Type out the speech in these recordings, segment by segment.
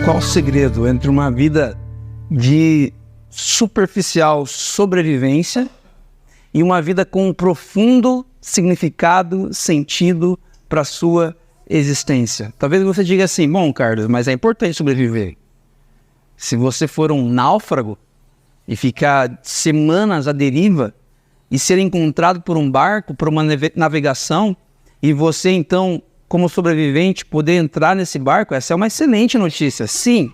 Qual o segredo entre uma vida de superficial sobrevivência e uma vida com um profundo significado, sentido para a sua existência? Talvez você diga assim: bom, Carlos, mas é importante sobreviver. Se você for um náufrago e ficar semanas à deriva e ser encontrado por um barco, por uma navegação, e você então, como sobrevivente, poder entrar nesse barco, essa é uma excelente notícia. Sim,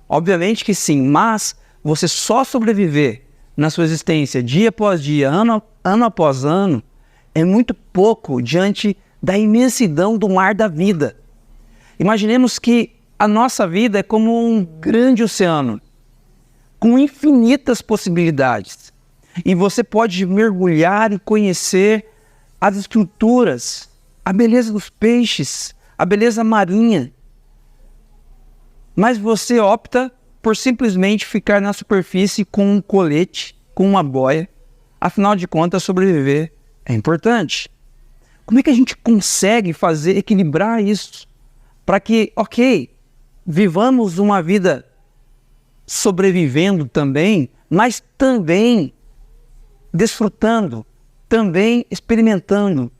obviamente que sim, mas você só sobreviver na sua existência dia após dia, ano após ano, é muito pouco diante da imensidão do mar da vida. Imaginemos que a nossa vida é como um grande oceano, com infinitas possibilidades. E você pode mergulhar e conhecer as estruturas, a beleza dos peixes, a beleza marinha. Mas você opta por simplesmente ficar na superfície com um colete, com uma boia. Afinal de contas, sobreviver é importante. Como é que a gente consegue equilibrar isso? Para que, vivamos uma vida sobrevivendo também, mas também desfrutando, também experimentando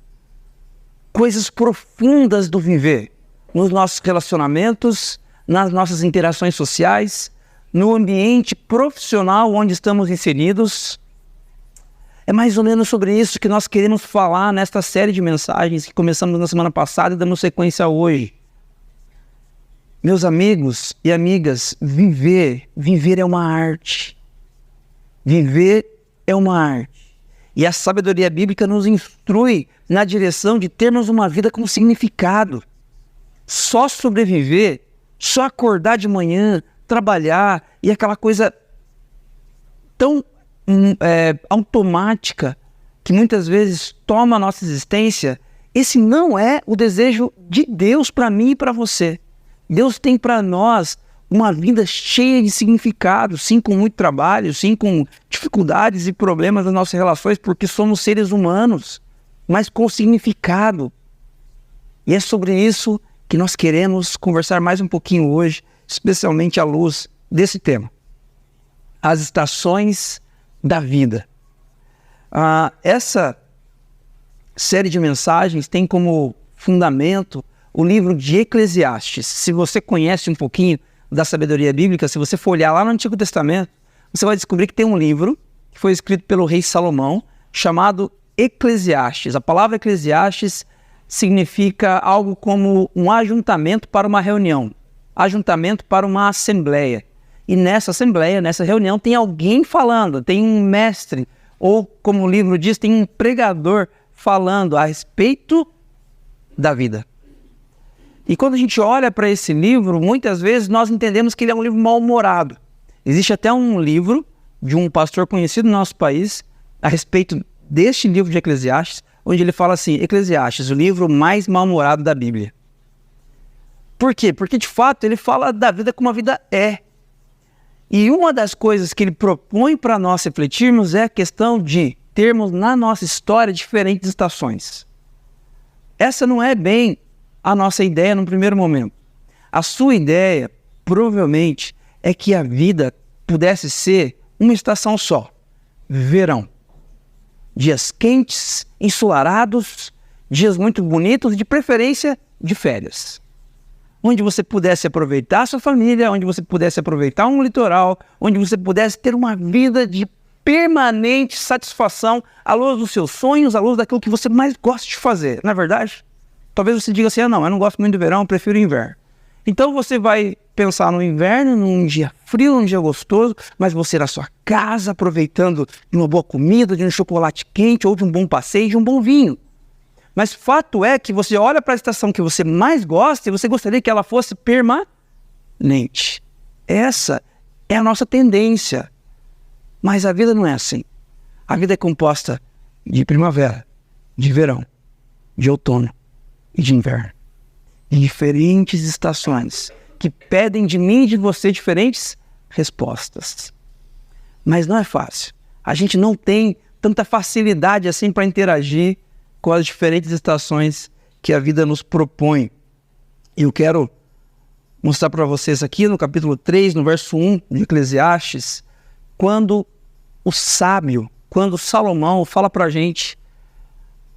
coisas profundas do viver, nos nossos relacionamentos, nas nossas interações sociais, no ambiente profissional onde estamos inseridos. É mais ou menos sobre isso que nós queremos falar nesta série de mensagens que começamos na semana passada e damos sequência hoje. Meus amigos e amigas, viver é uma arte. Viver é uma arte. E a sabedoria bíblica nos instrui na direção de termos uma vida com significado. Só sobreviver, só acordar de manhã, trabalhar e aquela coisa tão automática que muitas vezes toma a nossa existência, esse não é o desejo de Deus para mim e para você. Deus tem para nós uma vida cheia de significado, sim, com muito trabalho, sim, com dificuldades e problemas nas nossas relações, porque somos seres humanos, mas com significado. E é sobre isso que nós queremos conversar mais um pouquinho hoje, especialmente à luz desse tema: as estações da vida. Essa série de mensagens tem como fundamento o livro de Eclesiastes. Se você conhece um pouquinho da sabedoria bíblica, se você for olhar lá no Antigo Testamento, você vai descobrir que tem um livro que foi escrito pelo rei Salomão, chamado Eclesiastes. A palavra Eclesiastes significa algo como um ajuntamento para uma reunião, ajuntamento para uma assembleia. E nessa assembleia, nessa reunião, tem alguém falando, tem um mestre, ou como o livro diz, tem um pregador falando a respeito da vida. E quando a gente olha para esse livro, muitas vezes nós entendemos que ele é um livro mal-humorado. Existe até um livro de um pastor conhecido no nosso país a respeito deste livro de Eclesiastes, onde ele fala assim: Eclesiastes, o livro mais mal-humorado da Bíblia. Por quê? Porque de fato ele fala da vida como a vida é. E uma das coisas que ele propõe para nós refletirmos é a questão de termos na nossa história diferentes estações. Essa não é bem a nossa ideia no primeiro momento. A sua ideia, provavelmente, é que a vida pudesse ser uma estação só: verão. Dias quentes, ensolarados, dias muito bonitos, de preferência de férias. Onde você pudesse aproveitar a sua família, onde você pudesse aproveitar um litoral, onde você pudesse ter uma vida de permanente satisfação à luz dos seus sonhos, à luz daquilo que você mais gosta de fazer, não é verdade? Talvez você diga assim: não, eu não gosto muito do verão, eu prefiro o inverno. Então você vai pensar no inverno, num dia frio, num dia gostoso, mas você na sua casa, aproveitando de uma boa comida, de um chocolate quente, ou de um bom passeio, de um bom vinho. Mas fato é que você olha para a estação que você mais gosta e você gostaria que ela fosse permanente. Essa é a nossa tendência. Mas a vida não é assim. A vida é composta de primavera, de verão, de outono e de inverno. De diferentes estações que pedem de mim e de você diferentes respostas. Mas não é fácil. A gente não tem tanta facilidade assim para interagir com as diferentes estações que a vida nos propõe. Eu quero mostrar para vocês aqui no capítulo 3, no verso 1 de Eclesiastes, quando o sábio, quando Salomão fala para a gente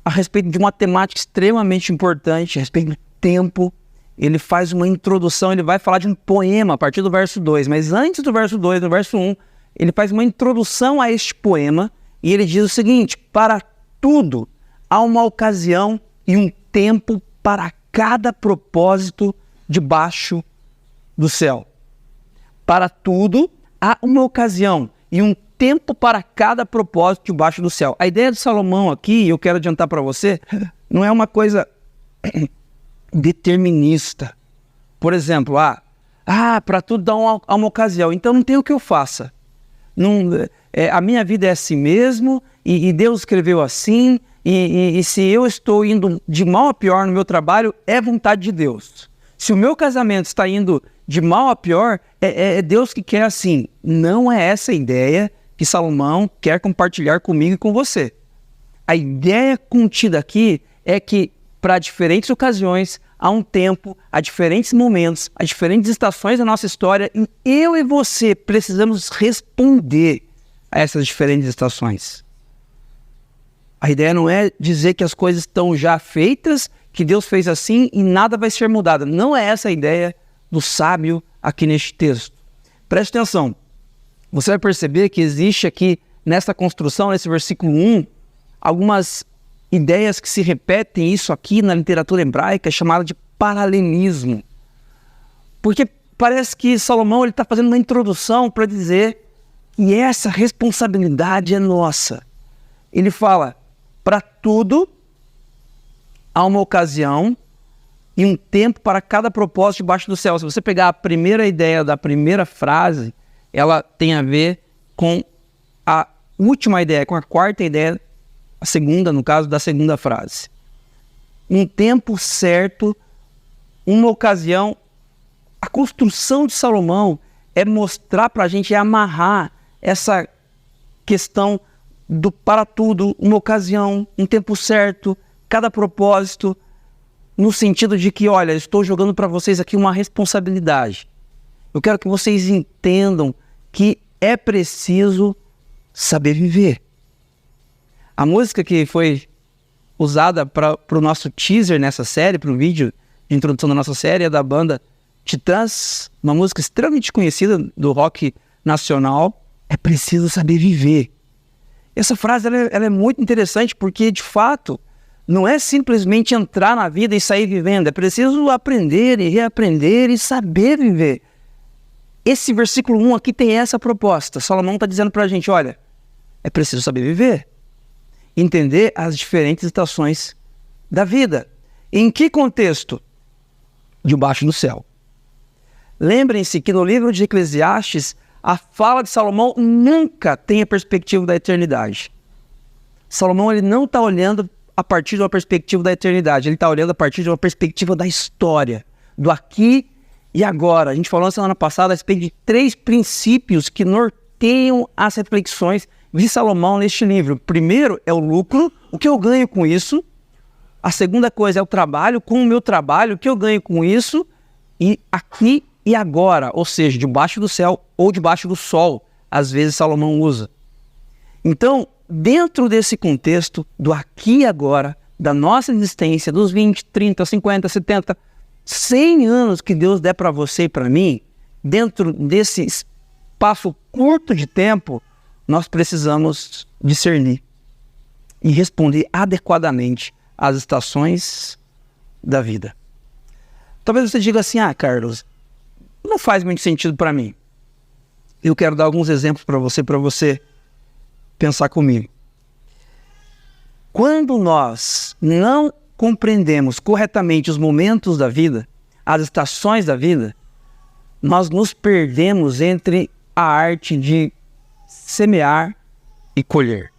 a respeito de uma temática extremamente importante, a respeito do tempo. Ele faz uma introdução, ele vai falar de um poema a partir do verso 2, mas antes do verso 2, no verso 1, ele faz uma introdução a este poema e ele diz o seguinte: para tudo há uma ocasião e um tempo para cada propósito debaixo do céu. Para tudo há uma ocasião e um tempo para cada propósito debaixo do céu. A ideia de Salomão aqui, eu quero adiantar para você, não é uma coisa determinista. Por exemplo, para tudo dá uma ocasião, então não tem o que eu faça. Não, a minha vida é assim mesmo, e Deus escreveu assim, e se eu estou indo de mal a pior no meu trabalho, é vontade de Deus. Se o meu casamento está indo de mal a pior, é Deus que quer assim. Não é essa a ideia que Salomão quer compartilhar comigo e com você. A ideia contida aqui é que para diferentes ocasiões, há um tempo, há diferentes momentos, há diferentes estações da nossa história, e eu e você precisamos responder a essas diferentes estações. A ideia não é dizer que as coisas estão já feitas, que Deus fez assim e nada vai ser mudado. Não é essa a ideia do sábio aqui neste texto. Preste atenção. Você vai perceber que existe aqui, nessa construção, nesse versículo 1, algumas ideias que se repetem, isso aqui na literatura hebraica é chamada de paralelismo. Porque parece que Salomão está fazendo uma introdução para dizer que essa responsabilidade é nossa. Ele fala, para tudo há uma ocasião e um tempo para cada propósito debaixo do céu. Se você pegar a primeira ideia da primeira frase, ela tem a ver com a última ideia, com a quarta ideia, a segunda, no caso, da segunda frase. Um tempo certo, uma ocasião. A construção de Salomão é mostrar para a gente, é amarrar essa questão do para tudo, uma ocasião, um tempo certo, cada propósito, no sentido de que, olha, estou jogando para vocês aqui uma responsabilidade. Eu quero que vocês entendam que é preciso saber viver. A música que foi usada para o nosso teaser nessa série, para o vídeo de introdução da nossa série, é da banda Titãs, uma música extremamente conhecida do rock nacional. É preciso saber viver. Essa frase ela é muito interessante porque, de fato, não é simplesmente entrar na vida e sair vivendo. É preciso aprender e reaprender e saber viver. Esse versículo 1 aqui tem essa proposta. Salomão está dizendo para a gente, olha, é preciso saber viver. Entender as diferentes estações da vida. Em que contexto? Debaixo do céu. Lembrem-se que no livro de Eclesiastes, a fala de Salomão nunca tem a perspectiva da eternidade. Salomão ele não está olhando a partir de uma perspectiva da eternidade, ele está olhando a partir de uma perspectiva da história, do aqui e agora. A gente falou na semana passada a respeito de 3 princípios que norteiam as reflexões de Salomão neste livro. Primeiro é o lucro, o que eu ganho com isso. A segunda coisa é o trabalho, com o meu trabalho, o que eu ganho com isso. E aqui e agora, ou seja, debaixo do céu ou debaixo do sol, às vezes Salomão usa. Então, dentro desse contexto do aqui e agora, da nossa existência, dos 20, 30, 50, 70, 100 anos que Deus der para você e para mim, dentro desse espaço curto de tempo, nós precisamos discernir e responder adequadamente às estações da vida. Talvez você diga assim, Carlos, não faz muito sentido para mim. Eu quero dar alguns exemplos para você pensar comigo. Quando nós não compreendemos corretamente os momentos da vida, as estações da vida, nós nos perdemos entre a arte de semear e colher.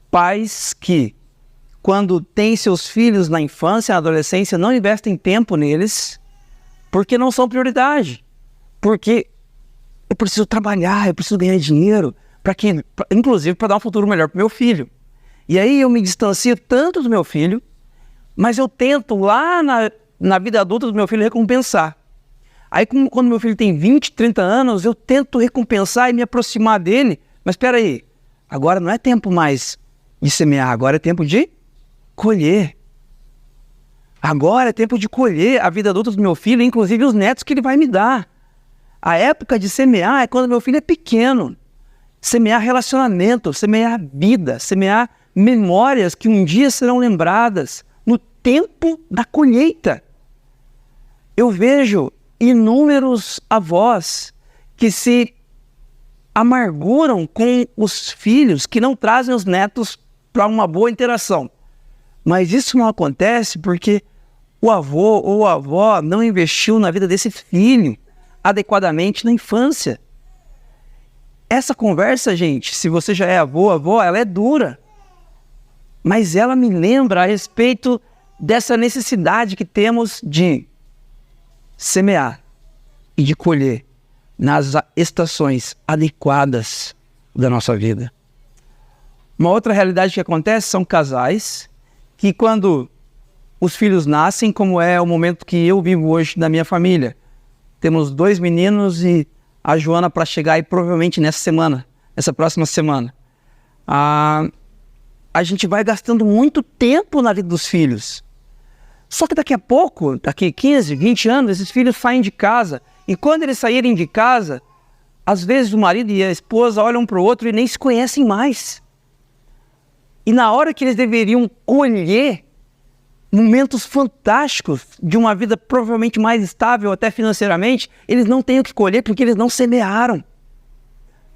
Pais que, quando têm seus filhos na infância, na adolescência, não investem tempo neles, porque não são prioridade. Porque eu preciso trabalhar, eu preciso ganhar dinheiro, inclusive para dar um futuro melhor para o meu filho. E aí eu me distancio tanto do meu filho, mas eu tento lá na vida adulta do meu filho, recompensar. Aí, quando meu filho tem 20, 30 anos, eu tento recompensar e me aproximar dele. Mas espera aí, agora não é tempo mais de semear, agora é tempo de colher. Agora é tempo de colher a vida adulta do meu filho, inclusive os netos que ele vai me dar. A época de semear é quando meu filho é pequeno. Semear relacionamento, semear vida, semear memórias que um dia serão lembradas no tempo da colheita. Eu vejo inúmeros avós que se amarguram com os filhos, que não trazem os netos para uma boa interação. Mas isso não acontece porque o avô ou a avó não investiu na vida desse filho adequadamente na infância. Essa conversa, gente, se você já é avó, ela é dura. Mas ela me lembra a respeito dessa necessidade que temos de semear e de colher nas estações adequadas da nossa vida. Uma outra realidade que acontece são casais que, quando os filhos nascem, como é o momento que eu vivo hoje da minha família, temos 2 meninos e a Joana para chegar aí provavelmente essa próxima semana. A gente vai gastando muito tempo na vida dos filhos. Só que daqui a pouco, daqui 15, 20 anos, esses filhos saem de casa. E quando eles saírem de casa, às vezes o marido e a esposa olham para o outro e nem se conhecem mais. E na hora que eles deveriam colher momentos fantásticos de uma vida provavelmente mais estável até financeiramente, eles não têm o que colher porque eles não semearam.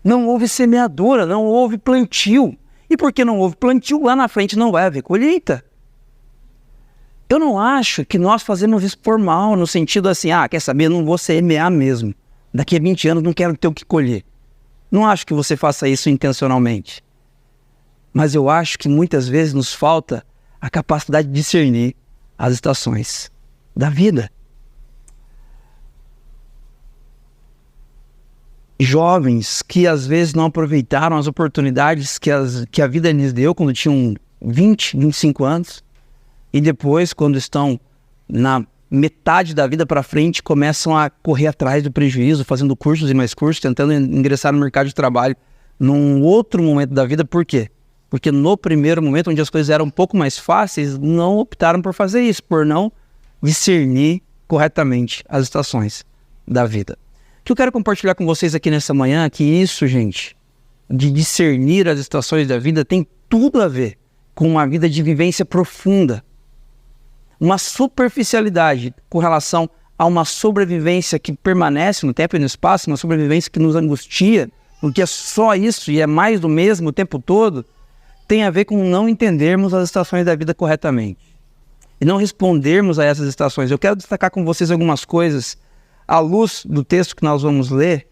Não houve semeadura, não houve plantio. E porque não houve plantio, lá na frente não vai haver colheita. Eu não acho que nós fazemos isso por mal, no sentido assim, quer saber, não vou semear mesmo. Daqui a 20 anos não quero ter o que colher. Não acho que você faça isso intencionalmente. Mas eu acho que muitas vezes nos falta a capacidade de discernir as estações da vida. Jovens que às vezes não aproveitaram as oportunidades que a vida lhes deu quando tinham 20, 25 anos, e depois, quando estão na metade da vida para frente, começam a correr atrás do prejuízo, fazendo cursos e mais cursos, tentando ingressar no mercado de trabalho num outro momento da vida. Por quê? Porque no primeiro momento, onde as coisas eram um pouco mais fáceis, não optaram por fazer isso, por não discernir corretamente as estações da vida. O que eu quero compartilhar com vocês aqui nessa manhã é que isso, gente, de discernir as estações da vida, tem tudo a ver com uma vida de vivência profunda. Uma superficialidade com relação a uma sobrevivência que permanece no tempo e no espaço, uma sobrevivência que nos angustia, porque é só isso e é mais do mesmo o tempo todo, tem a ver com não entendermos as estações da vida corretamente e não respondermos a essas estações. Eu quero destacar com vocês algumas coisas à luz do texto que nós vamos ler,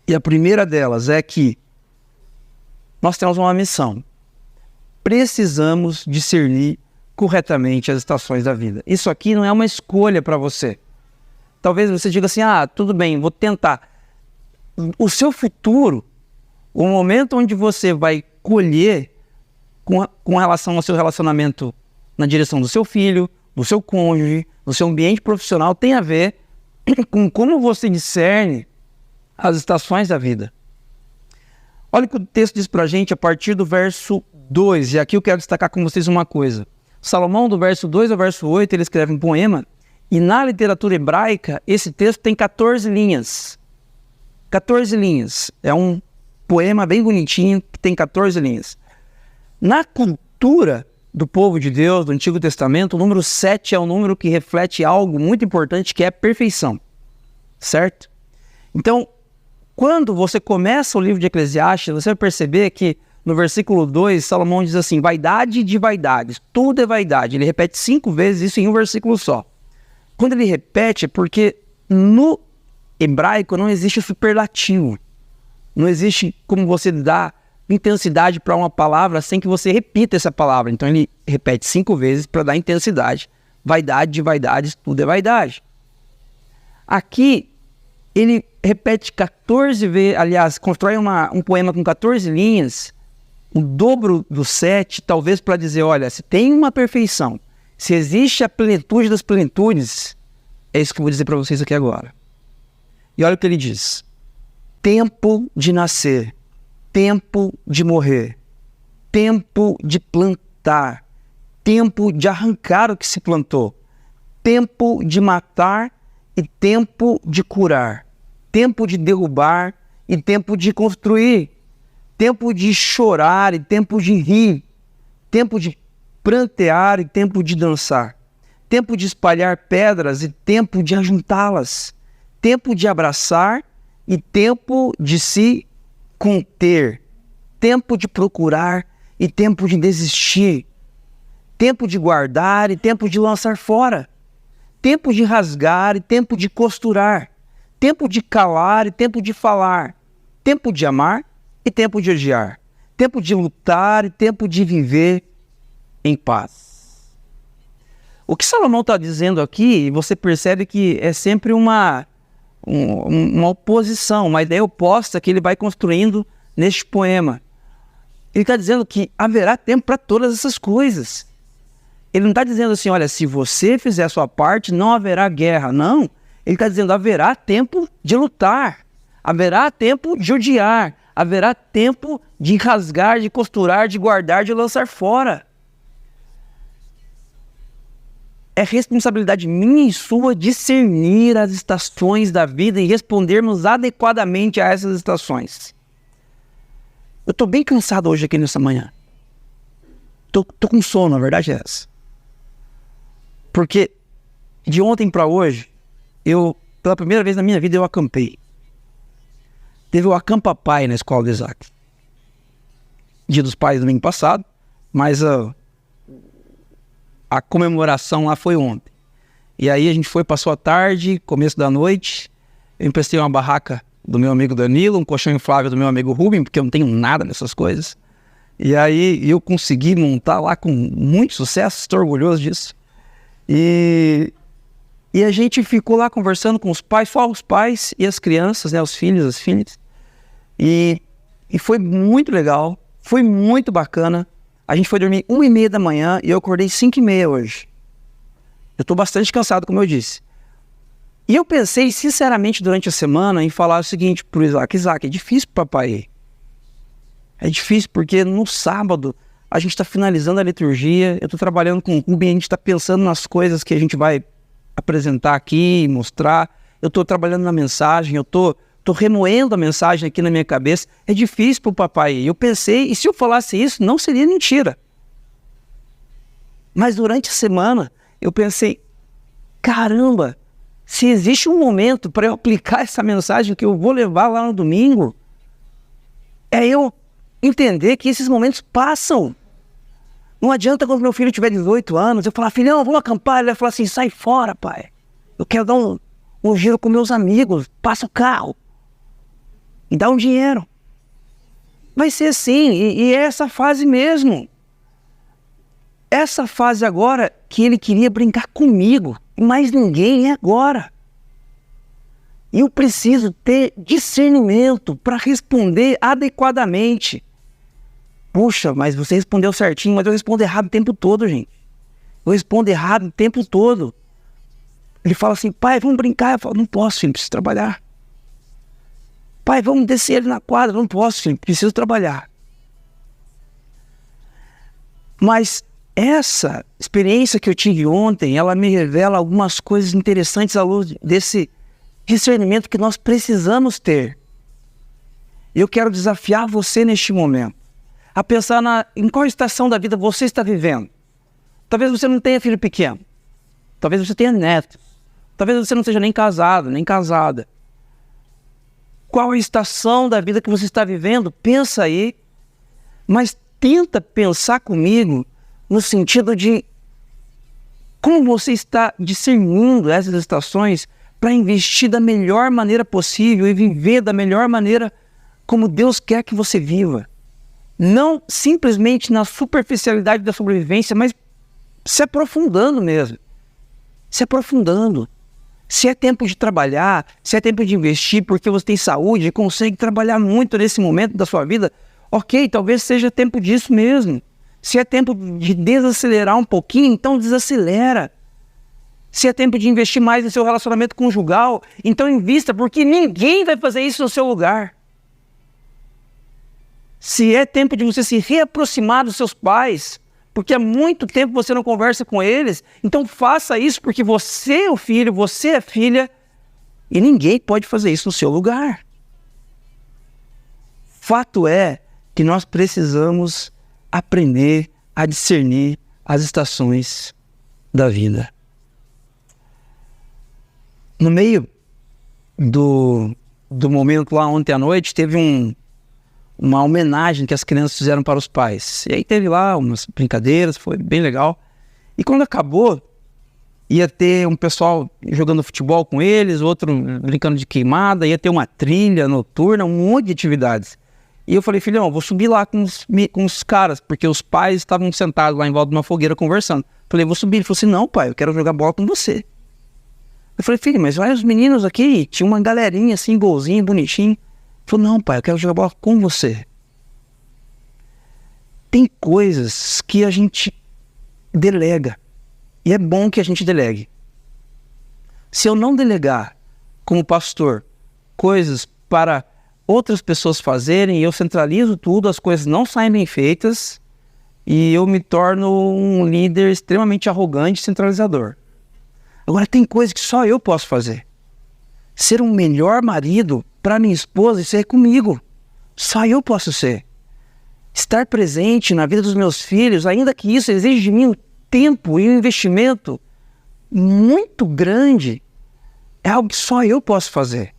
e a primeira delas é que nós temos uma missão. Precisamos discernir corretamente as estações da vida. Isso aqui não é uma escolha para você. Talvez você diga assim, tudo bem, vou tentar. O seu futuro, o momento onde você vai colher com relação ao seu relacionamento na direção do seu filho, do seu cônjuge, do seu ambiente profissional, tem a ver com como você discerne as estações da vida. Olha o que o texto diz para a gente a partir do verso 2, e aqui eu quero destacar com vocês uma coisa. Salomão, do verso 2 ao verso 8, ele escreve um poema, e na literatura hebraica, esse texto tem 14 linhas. 14 linhas. É um poema bem bonitinho, que tem 14 linhas. Na cultura do povo de Deus, do Antigo Testamento, o número 7 é um número que reflete algo muito importante, que é a perfeição. Certo? Então, quando você começa o livro de Eclesiastes, você vai perceber que no versículo 2, Salomão diz assim, vaidade de vaidades, tudo é vaidade. Ele repete 5 vezes isso em um versículo só. Quando ele repete é porque no hebraico não existe o superlativo. Não existe como você dar intensidade para uma palavra sem que você repita essa palavra. Então ele repete 5 vezes para dar intensidade. Vaidade de vaidades, tudo é vaidade. Aqui ele repete 14 vezes, aliás, constrói um poema com 14 linhas, o dobro do 7, talvez para dizer, olha, se tem uma perfeição, Se existe a plenitude das plenitudes, é isso que eu vou dizer para vocês aqui agora. E olha o que ele diz. Tempo de nascer, tempo de morrer, tempo de plantar, tempo de arrancar o que se plantou, tempo de matar e tempo de curar, tempo de derrubar e tempo de construir, tempo de chorar e tempo de rir, tempo de prantear e tempo de dançar, tempo de espalhar pedras e tempo de ajuntá-las, tempo de abraçar e tempo de se conter, tempo de procurar e tempo de desistir, tempo de guardar e tempo de lançar fora, tempo de rasgar e tempo de costurar, tempo de calar e tempo de falar, tempo de amar e tempo de odiar, tempo de lutar e tempo de viver em paz. O que Salomão está dizendo aqui, você percebe que é sempre uma oposição, uma ideia oposta que ele vai construindo neste poema. Ele está dizendo que haverá tempo para todas essas coisas. Ele não está dizendo assim, olha, se você fizer a sua parte, não haverá guerra. Não. Ele está dizendo, haverá tempo de lutar, haverá tempo de odiar, haverá tempo de rasgar, de costurar, de guardar, de lançar fora. É responsabilidade minha e sua discernir as estações da vida e respondermos adequadamente a essas estações. Eu estou bem cansado hoje aqui nessa manhã. Tô com sono, a verdade é essa. Porque de ontem para hoje, pela primeira vez na minha vida, eu acampei. Teve o Acampa Pai na escola do Isaac. Dia dos Pais domingo passado, mas a comemoração lá foi ontem. E aí a gente passou a tarde, começo da noite, eu emprestei uma barraca do meu amigo Danilo, um colchão inflável do meu amigo Rubem, porque eu não tenho nada nessas coisas. E aí eu consegui montar lá com muito sucesso, estou orgulhoso disso. E a gente ficou lá conversando com os pais, só os pais e as crianças, né, os filhos, as filhas. E foi muito legal, foi muito bacana. A gente foi dormir 1h30 da manhã e eu acordei 5h30 hoje. Eu estou bastante cansado, como eu disse. E eu pensei, sinceramente, durante a semana, em falar o seguinte para o Isaac. Isaac, é difícil para papai ir. É difícil porque no sábado a gente está finalizando a liturgia, eu estou trabalhando com o Rubem, a gente está pensando nas coisas que a gente vai apresentar aqui, mostrar. Eu estou trabalhando na mensagem, eu estou remoendo a mensagem aqui na minha cabeça. É difícil para o papai ir. Eu pensei, e se eu falasse isso, não seria mentira. Mas durante a semana, eu pensei, caramba, se existe um momento para eu aplicar essa mensagem que eu vou levar lá no domingo, é eu entender que esses momentos passam. Não adianta quando meu filho tiver 18 anos, eu falar, filhão, vamos acampar. Ele vai falar assim, sai fora, pai. Eu quero dar um giro com meus amigos, passa o carro. E dá um dinheiro. Vai ser assim, e é essa fase mesmo. Essa fase agora que ele queria brincar comigo, e mais ninguém, é agora. E eu preciso ter discernimento para responder adequadamente. Puxa, mas você respondeu certinho, mas eu respondo errado o tempo todo, gente. Eu respondo errado o tempo todo. Ele fala assim, pai, vamos brincar. Eu falo, não posso, filho, preciso trabalhar. Pai, vamos descer ele na quadra. Não posso, filho, preciso trabalhar. Mas essa experiência que eu tive ontem, ela me revela algumas coisas interessantes à luz desse discernimento que nós precisamos ter. Eu quero desafiar você neste momento a pensar em qual estação da vida você está vivendo. Talvez você não tenha filho pequeno. Talvez você tenha netos. Talvez você não seja nem casado, nem casada. Qual a estação da vida que você está vivendo? Pensa aí, mas tenta pensar comigo no sentido de como você está discernindo essas estações para investir da melhor maneira possível e viver da melhor maneira como Deus quer que você viva. Não simplesmente na superficialidade da sobrevivência, mas se aprofundando mesmo. Se aprofundando. Se é tempo de trabalhar, se é tempo de investir porque você tem saúde e consegue trabalhar muito nesse momento da sua vida, ok, talvez seja tempo disso mesmo. Se é tempo de desacelerar um pouquinho, então desacelera. Se é tempo de investir mais no seu relacionamento conjugal, então invista, porque ninguém vai fazer isso no seu lugar. Se é tempo de você se reaproximar dos seus pais, porque há muito tempo você não conversa com eles, então faça isso, porque você é o filho, você é a filha, e ninguém pode fazer isso no seu lugar. Fato é que nós precisamos aprender a discernir as estações da vida. No meio do momento lá ontem à noite, teve uma homenagem que as crianças fizeram para os pais. E aí teve lá umas brincadeiras, foi bem legal. E quando acabou, ia ter um pessoal jogando futebol com eles, outro brincando de queimada, ia ter uma trilha noturna, um monte de atividades. E eu falei, filhão, vou subir lá com os caras, porque os pais estavam sentados lá em volta de uma fogueira conversando. Falei, vou subir. Ele falou assim, não, pai, eu quero jogar bola com você. Eu falei, filho, mas olha os meninos aqui, tinha uma galerinha assim, golzinho, bonitinho. Ele falou, não, pai, eu quero jogar bola com você. Tem coisas que a gente delega, e é bom que a gente delegue. Se eu não delegar, como pastor, coisas para outras pessoas fazerem, eu centralizo tudo, as coisas não saem bem feitas, e eu me torno um líder extremamente arrogante e centralizador. Agora, tem coisas que só eu posso fazer. Ser um melhor marido para minha esposa, isso é comigo. Só eu posso ser. Estar presente na vida dos meus filhos, ainda que isso exija de mim um tempo e um investimento muito grande, é algo que só eu posso fazer.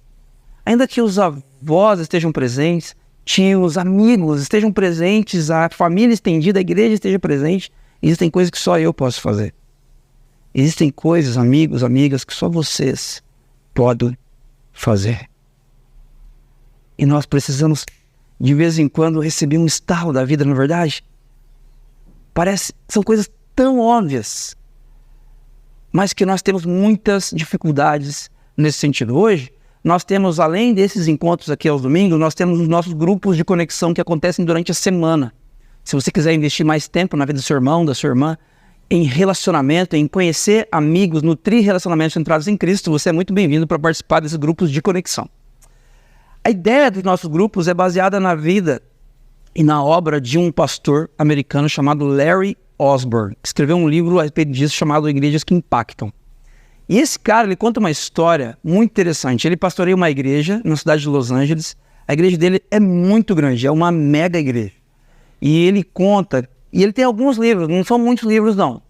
Ainda que os avós estejam presentes, tios, amigos estejam presentes, a família estendida, a igreja esteja presente, existem coisas que só eu posso fazer. Existem coisas, amigos, amigas, que só vocês podem fazer. E nós precisamos, de vez em quando, receber um estalo da vida, não é verdade? São coisas tão óbvias, mas que nós temos muitas dificuldades nesse sentido. Hoje, nós temos, além desses encontros aqui aos domingos, nós temos os nossos grupos de conexão que acontecem durante a semana. Se você quiser investir mais tempo na vida do seu irmão, da sua irmã, em relacionamento, em conhecer amigos, nutrir relacionamentos centrados em Cristo, você é muito bem-vindo para participar desses grupos de conexão. A ideia dos nossos grupos é baseada na vida e na obra de um pastor americano chamado Larry Osborne, que escreveu um livro a respeito disso chamado Igrejas que Impactam. E esse cara, ele conta uma história muito interessante. Ele pastoreia uma igreja na cidade de Los Angeles. A igreja dele é muito grande, é uma mega igreja. E ele conta, e ele tem alguns livros, não são muitos livros não.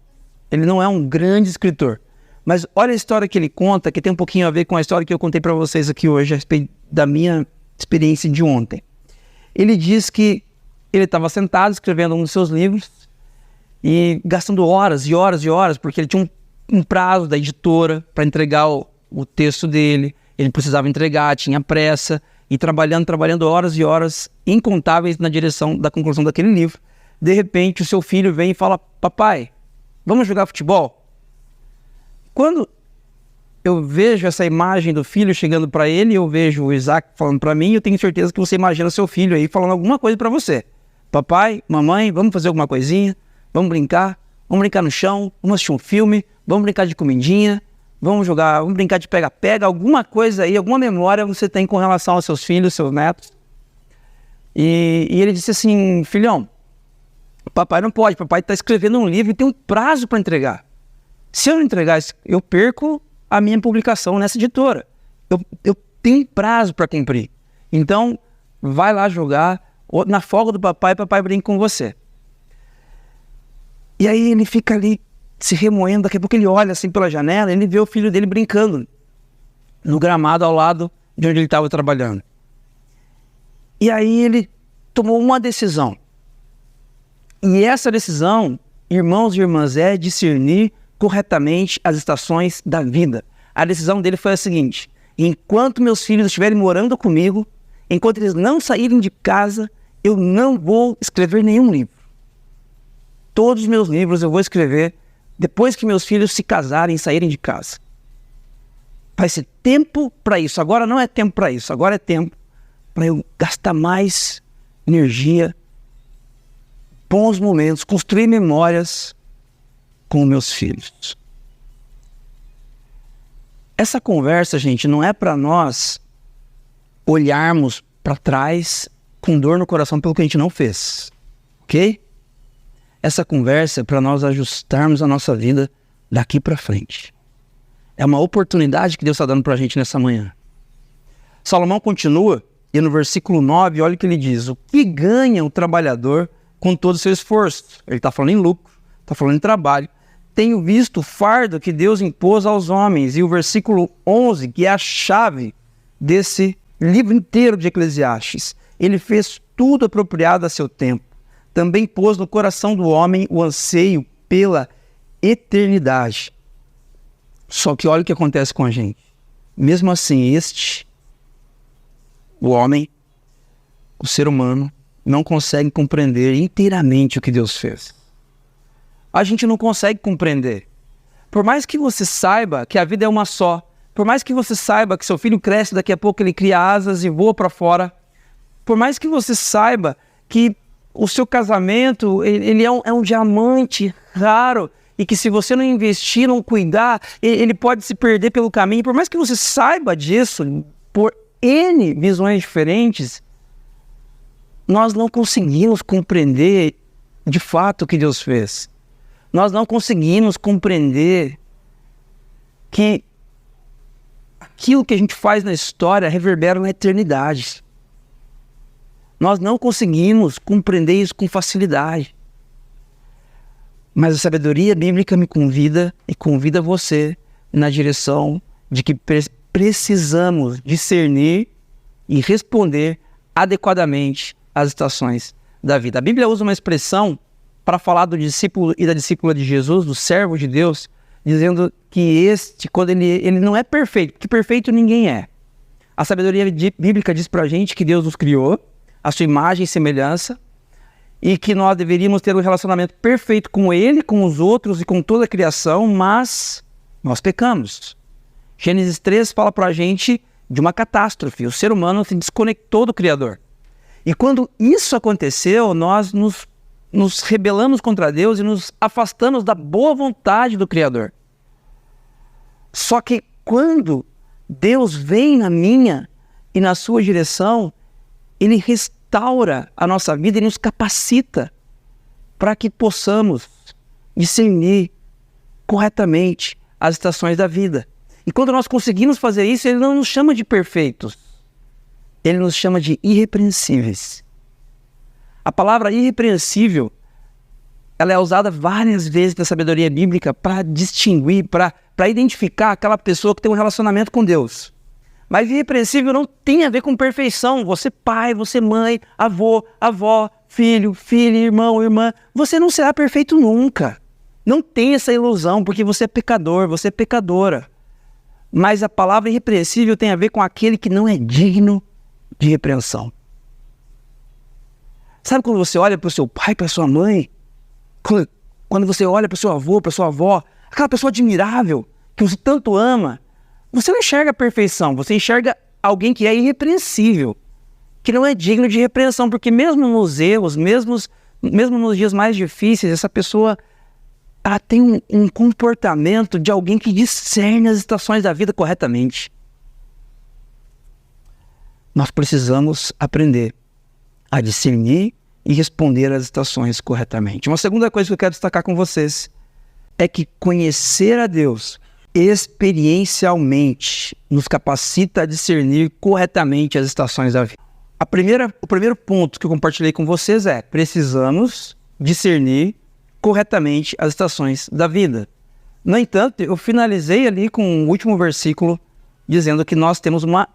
Ele não é um grande escritor. Mas olha a história que ele conta, que tem um pouquinho a ver com a história que eu contei para vocês aqui hoje, a respeito da minha experiência de ontem. Ele diz que ele estava sentado escrevendo um dos seus livros e gastando horas e horas e horas, porque ele tinha um prazo da editora para entregar o texto dele, ele precisava entregar, tinha pressa, e trabalhando horas e horas incontáveis na direção da conclusão daquele livro. De repente, o seu filho vem e fala, papai, vamos jogar futebol? Quando eu vejo essa imagem do filho chegando para ele, eu vejo o Isaac falando para mim, eu tenho certeza que você imagina seu filho aí falando alguma coisa para você. Papai, mamãe, vamos fazer alguma coisinha? Vamos brincar no chão, vamos assistir um filme, vamos brincar de comidinha, vamos brincar de pega-pega, alguma coisa aí, alguma memória você tem com relação aos seus filhos, seus netos. E ele disse assim, filhão, papai não pode, papai está escrevendo um livro e tem um prazo para entregar. Se eu não entregar, eu perco a minha publicação nessa editora. Eu tenho prazo para cumprir. Então, vai lá jogar, na folga do papai brinca com você. E aí ele fica ali se remoendo, daqui a pouco ele olha assim pela janela, ele vê o filho dele brincando no gramado ao lado de onde ele estava trabalhando. E aí ele tomou uma decisão. E essa decisão, irmãos e irmãs, é discernir corretamente as estações da vida. A decisão dele foi a seguinte: enquanto meus filhos estiverem morando comigo, enquanto eles não saírem de casa, eu não vou escrever nenhum livro. Todos os meus livros eu vou escrever depois que meus filhos se casarem e saírem de casa. Vai ser tempo para isso. Agora não é tempo para isso. Agora é tempo para eu gastar mais energia, bons momentos, construir memórias com meus filhos. Essa conversa, gente, não é para nós olharmos para trás com dor no coração pelo que a gente não fez, ok? Essa conversa é para nós ajustarmos a nossa vida daqui para frente. É uma oportunidade que Deus está dando para a gente nessa manhã. Salomão continua, e no versículo 9, olha o que ele diz: o que ganha o trabalhador com todo o seu esforço? Ele está falando em lucro, está falando em trabalho. Tenho visto o fardo que Deus impôs aos homens. E o versículo 11, que é a chave desse livro inteiro de Eclesiastes. Ele fez tudo apropriado a seu tempo. Também pôs no coração do homem o anseio pela eternidade. Só que olha o que acontece com a gente. Mesmo assim, o homem, o ser humano, não consegue compreender inteiramente o que Deus fez. A gente não consegue compreender. Por mais que você saiba que a vida é uma só, por mais que você saiba que seu filho cresce, daqui a pouco ele cria asas e voa para fora, por mais que você saiba que o seu casamento ele é um diamante raro e que se você não investir, não cuidar, ele pode se perder pelo caminho, por mais que você saiba disso, por N visões diferentes, nós não conseguimos compreender de fato o que Deus fez. Nós não conseguimos compreender que aquilo que a gente faz na história reverbera na eternidade. Nós não conseguimos compreender isso com facilidade. Mas a sabedoria bíblica me convida e convida você na direção de que precisamos discernir e responder adequadamente às estações da vida. A Bíblia usa uma expressão para falar do discípulo e da discípula de Jesus, do servo de Deus, dizendo que quando ele não é perfeito, porque perfeito ninguém é. A sabedoria bíblica diz para a gente que Deus nos criou, a sua imagem e semelhança, e que nós deveríamos ter um relacionamento perfeito com Ele, com os outros e com toda a criação, mas nós pecamos. Gênesis 3 fala para a gente de uma catástrofe, o ser humano se desconectou do Criador. E quando isso aconteceu, nós nos rebelamos contra Deus e nos afastamos da boa vontade do Criador. Só que quando Deus vem na minha e na sua direção, Ele restaura a nossa vida e nos capacita para que possamos discernir corretamente as estações da vida. E quando nós conseguimos fazer isso, Ele não nos chama de perfeitos, Ele nos chama de irrepreensíveis. A palavra irrepreensível, ela é usada várias vezes na sabedoria bíblica para distinguir, para identificar aquela pessoa que tem um relacionamento com Deus. Mas irrepreensível não tem a ver com perfeição. Você pai, você mãe, avô, avó, filho, filha, irmão, irmã. Você não será perfeito nunca. Não tem essa ilusão, porque você é pecador, você é pecadora. Mas a palavra irrepreensível tem a ver com aquele que não é digno de repreensão. Sabe quando você olha para o seu pai, para a sua mãe? Quando você olha para o seu avô, para a sua avó, aquela pessoa admirável, que você tanto ama, você não enxerga a perfeição, você enxerga alguém que é irrepreensível, que não é digno de repreensão, porque mesmo nos erros, mesmo nos dias mais difíceis, essa pessoa ela tem um comportamento de alguém que discerne as estações da vida corretamente. Nós precisamos aprender a discernir e responder às estações corretamente. Uma segunda coisa que eu quero destacar com vocês é que conhecer a Deus experiencialmente nos capacita a discernir corretamente as estações da vida. O primeiro ponto que eu compartilhei com vocês é: precisamos discernir corretamente as estações da vida. No entanto, eu finalizei ali com o último versículo dizendo que nós temos uma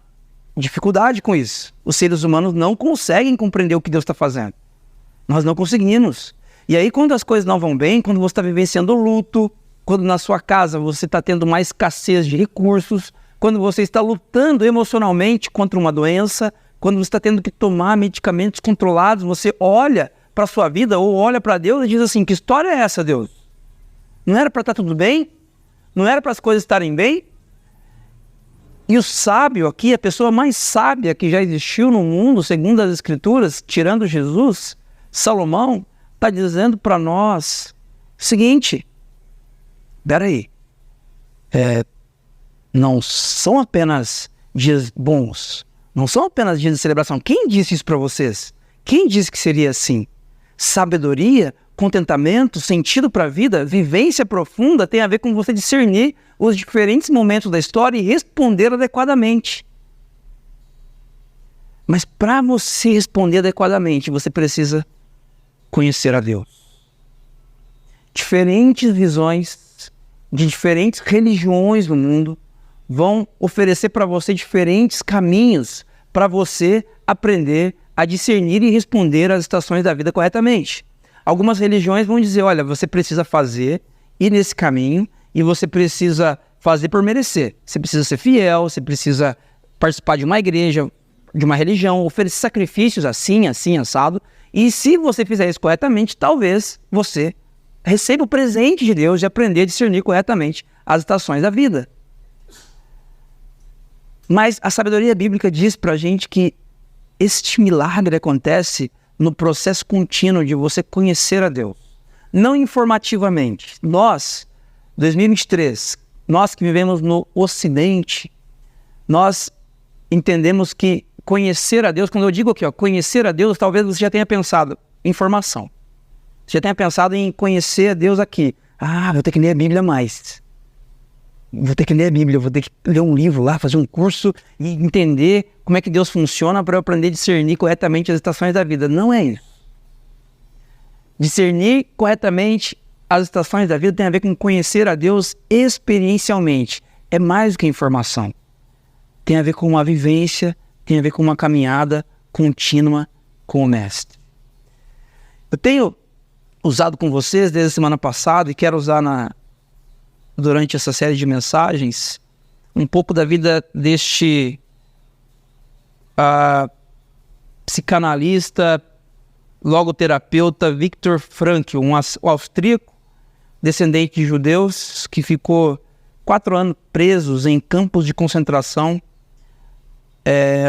dificuldade com isso. Os seres humanos não conseguem compreender o que Deus está fazendo. Nós não conseguimos. E aí, quando as coisas não vão bem, quando você está vivenciando luto, quando na sua casa você está tendo uma escassez de recursos, quando você está lutando emocionalmente contra uma doença, quando você está tendo que tomar medicamentos controlados, você olha para a sua vida ou olha para Deus e diz assim: que história é essa, Deus? Não era para estar tudo bem? Não era para as coisas estarem bem? E o sábio aqui, a pessoa mais sábia que já existiu no mundo, segundo as Escrituras, tirando Jesus, Salomão, está dizendo para nós o seguinte: peraí, não são apenas dias bons, não são apenas dias de celebração. Quem disse isso para vocês? Quem disse que seria assim? Sabedoria, contentamento, sentido para a vida, vivência profunda tem a ver com você discernir os diferentes momentos da história e responder adequadamente. Mas para você responder adequadamente, você precisa conhecer a Deus. Diferentes visões de diferentes religiões no mundo vão oferecer para você diferentes caminhos para você aprender a discernir e responder às estações da vida corretamente. Algumas religiões vão dizer: olha, você precisa ir nesse caminho e você precisa fazer por merecer. Você precisa ser fiel, você precisa participar de uma igreja, de uma religião, oferecer sacrifícios assim, assado. E se você fizer isso corretamente, talvez você receba o presente de Deus de aprender a discernir corretamente as estações da vida. Mas a sabedoria bíblica diz pra gente que este milagre acontece no processo contínuo de você conhecer a Deus. Não informativamente. Nós, 2023, nós que vivemos no Ocidente, nós entendemos que conhecer a Deus, quando eu digo aqui, conhecer a Deus, talvez você já tenha pensado em informação. Você já tenha pensado em conhecer a Deus aqui. Vou ter que ler a Bíblia mais. Vou ter que ler a Bíblia, vou ter que ler um livro lá, fazer um curso e entender como é que Deus funciona para eu aprender a discernir corretamente as estações da vida. Não é isso. Discernir corretamente as estações da vida tem a ver com conhecer a Deus experiencialmente. É mais do que informação. Tem a ver com uma vivência, tem a ver com uma caminhada contínua com o Mestre. Eu tenho usado com vocês desde a semana passada e quero usar durante essa série de mensagens um pouco da vida deste psicanalista, logoterapeuta Viktor Frankl, um austríaco, descendente de judeus, que ficou 4 anos presos em campos de concentração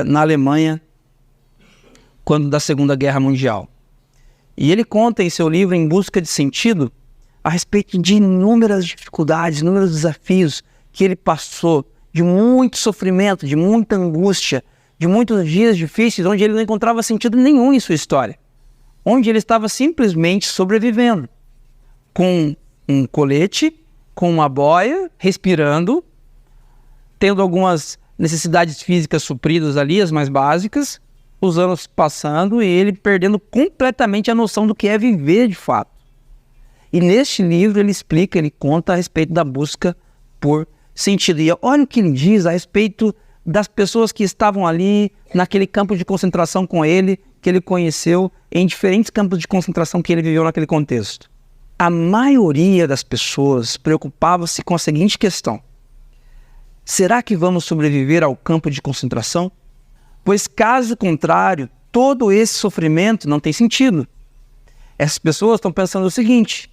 na Alemanha, quando da Segunda Guerra Mundial. E ele conta em seu livro Em Busca de Sentido a respeito de inúmeras dificuldades, inúmeros desafios que ele passou, de muito sofrimento, de muita angústia, de muitos dias difíceis, onde ele não encontrava sentido nenhum em sua história, onde ele estava simplesmente sobrevivendo, com um colete, com uma boia, respirando, tendo algumas necessidades físicas supridas ali, as mais básicas, os anos passando e ele perdendo completamente a noção do que é viver de fato. E neste livro ele explica, ele conta a respeito da busca por sentido. E olha o que ele diz a respeito das pessoas que estavam ali naquele campo de concentração com ele, que ele conheceu em diferentes campos de concentração que ele viveu naquele contexto. A maioria das pessoas preocupava-se com a seguinte questão: será que vamos sobreviver ao campo de concentração? Pois caso contrário, todo esse sofrimento não tem sentido. Essas pessoas estão pensando o seguinte: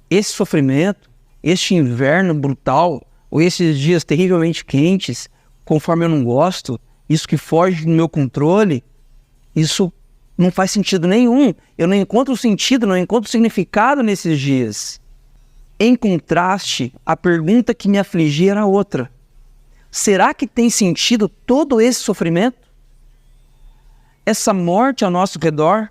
esse sofrimento, este inverno brutal, ou esses dias terrivelmente quentes, conforme eu não gosto, isso que foge do meu controle, isso não faz sentido nenhum. Eu não encontro sentido, não encontro significado nesses dias. Em contraste, a pergunta que me afligia era outra: será que tem sentido todo esse sofrimento? Essa morte ao nosso redor?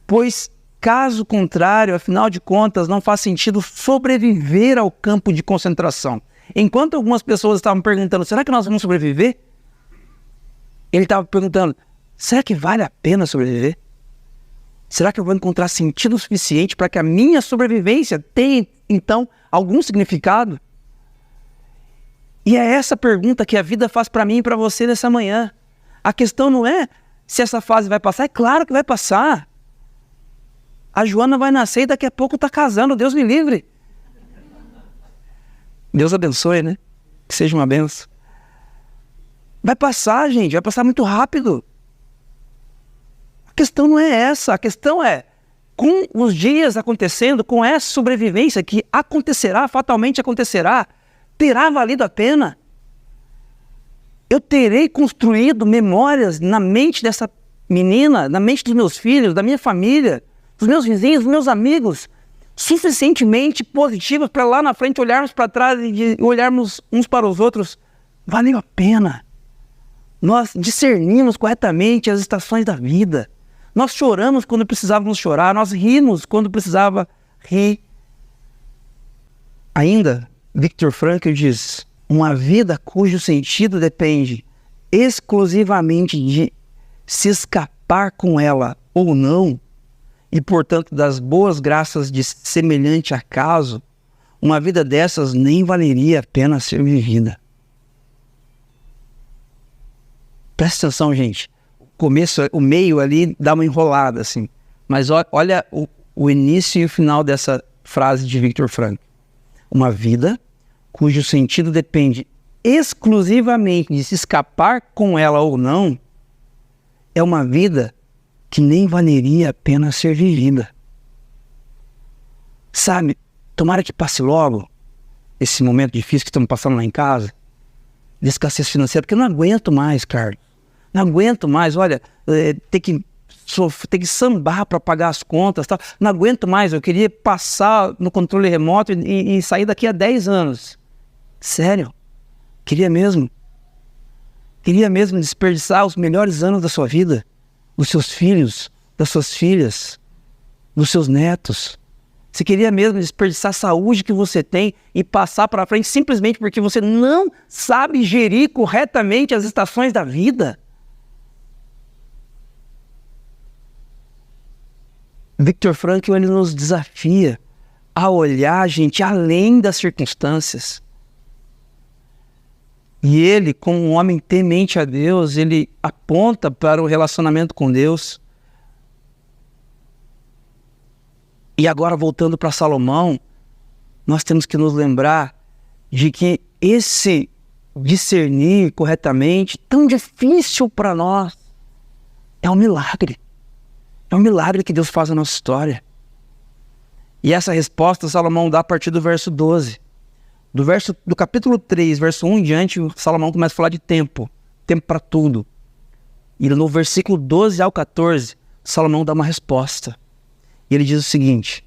Pois, caso contrário, afinal de contas, não faz sentido sobreviver ao campo de concentração. Enquanto algumas pessoas estavam perguntando: será que nós vamos sobreviver? Ele estava perguntando: será que vale a pena sobreviver? Será que eu vou encontrar sentido suficiente para que a minha sobrevivência tenha, então, algum significado? E é essa pergunta que a vida faz para mim e para você nessa manhã. A questão não é se essa fase vai passar. É claro que vai passar. A Joana vai nascer e daqui a pouco está casando. Deus me livre. Deus abençoe, né? Que seja uma benção. Vai passar, gente. Vai passar muito rápido. A questão não é essa. A questão é, com os dias acontecendo, com essa sobrevivência que acontecerá, fatalmente acontecerá, terá valido a pena? Eu terei construído memórias na mente dessa menina, na mente dos meus filhos, da minha família, os meus vizinhos, os meus amigos, suficientemente positivos para lá na frente olharmos para trás e olharmos uns para os outros? Valeu a pena. Nós discernimos corretamente as estações da vida. Nós choramos quando precisávamos chorar, nós rimos quando precisava rir. Ainda, Viktor Frankl diz: uma vida cujo sentido depende exclusivamente de se escapar com ela ou não, e portanto das boas graças de semelhante acaso, uma vida dessas nem valeria a pena ser vivida. Presta atenção, gente. O meio ali dá uma enrolada, assim. Mas olha o início e o final dessa frase de Viktor Frankl. Uma vida cujo sentido depende exclusivamente de se escapar com ela ou não, é uma vida que nem valeria a pena ser vivida. Sabe, tomara que passe logo esse momento difícil que estamos passando lá em casa, de escassez financeira, porque eu não aguento mais, Carlos. Não aguento mais, olha, ter que sambar para pagar as contas, tal. Não aguento mais, eu queria passar no controle remoto e sair daqui a 10 anos. Sério, queria mesmo desperdiçar os melhores anos da sua vida, dos seus filhos, das suas filhas, dos seus netos. Você queria mesmo desperdiçar a saúde que você tem e passar para frente simplesmente porque você não sabe gerir corretamente as estações da vida? Viktor Frankl, ele nos desafia a olhar, gente, além das circunstâncias. E ele, como um homem temente a Deus, ele aponta para o relacionamento com Deus. E agora, voltando para Salomão, nós temos que nos lembrar de que esse discernir corretamente, tão difícil para nós, é um milagre. É um milagre que Deus faz na nossa história. E essa resposta Salomão dá a partir do verso 12. Do capítulo 3, verso 1 em diante, Salomão começa a falar de tempo para tudo. E no versículo 12 ao 14, Salomão dá uma resposta. E ele diz o seguinte: